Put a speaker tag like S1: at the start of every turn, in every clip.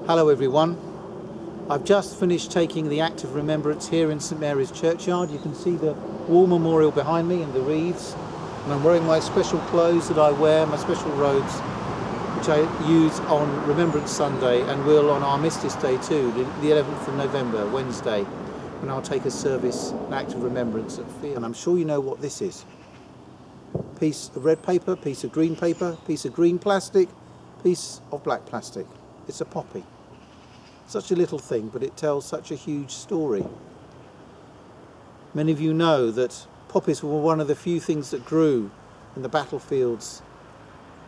S1: Hello everyone. I've just finished taking the act of remembrance here in St Mary's Churchyard. You can see the war memorial behind me and the wreaths, and I'm wearing my special clothes that I wear, my special robes, which I use on Remembrance Sunday and will on Armistice Day too, the 11th of November, Wednesday, when I'll take a service, an act of remembrance at Field. And I'm sure you know what this is. Piece of red paper, piece of green paper, piece of green plastic, piece of black plastic. It's a poppy. Such a little thing, but it tells such a huge story. Many of you know that poppies were one of the few things that grew in the battlefields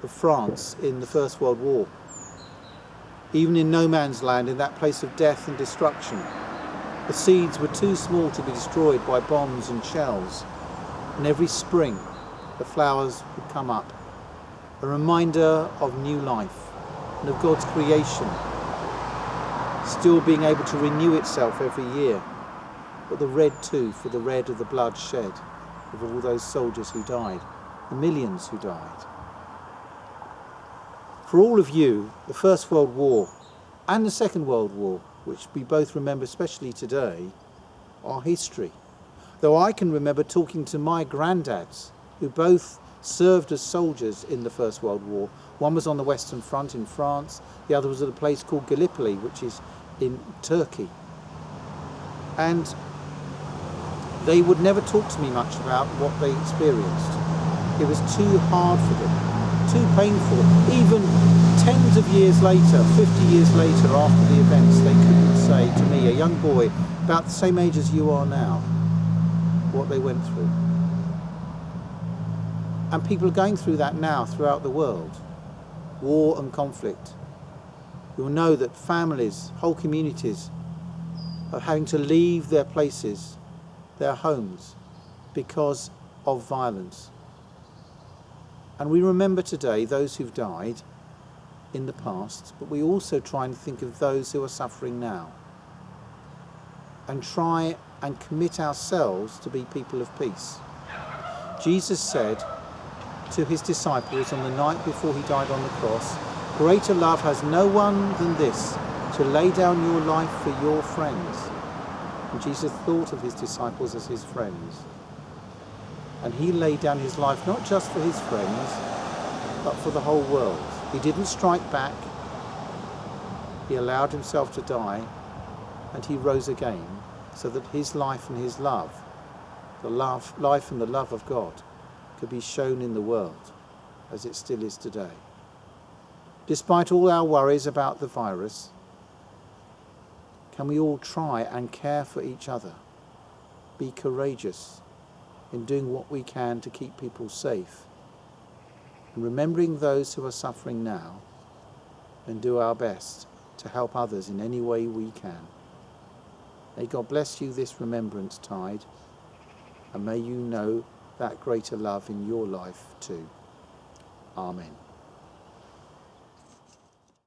S1: of France in the First World War. Even in no man's land, in that place of death and destruction, the seeds were too small to be destroyed by bombs and shells. And every spring, the flowers would come up, a reminder of new life and of God's creation, still being able to renew itself every year. But the red too, for the red of the blood shed of all those soldiers who died, the millions who died. For all of you, the First World War and the Second World War, which we both remember especially today, are history. Though I can remember talking to my granddads, who both served as soldiers in the First World War. One was on the Western Front in France, the other was at a place called Gallipoli, which is in Turkey. And they would never talk to me much about what they experienced. It was too hard for them, too painful. Even tens of years later, 50 years later after the events, they couldn't say to me, a young boy about the same age as you are now, what they went through. And people are going through that now throughout the world. War and conflict. You'll know that families, whole communities, are having to leave their places, their homes, because of violence. And we remember today those who've died in the past, but we also try and think of those who are suffering now. And try and commit ourselves to be people of peace. Jesus said to his disciples on the night before he died on the cross, "Greater love has no one than this, to lay down your life for your friends." And Jesus thought of his disciples as his friends. And he laid down his life not just for his friends, but for the whole world. He didn't strike back. He allowed himself to die, and he rose again, so that his life and his love, life and the love of God, could be shown in the world as it still is today. Despite all our worries about the virus, can we all try and care for each other? Be courageous in doing what we can to keep people safe, and remembering those who are suffering now, and do our best to help others in any way we can. May God bless you this Remembrance Tide, and may you know that greater love in your life too. Amen.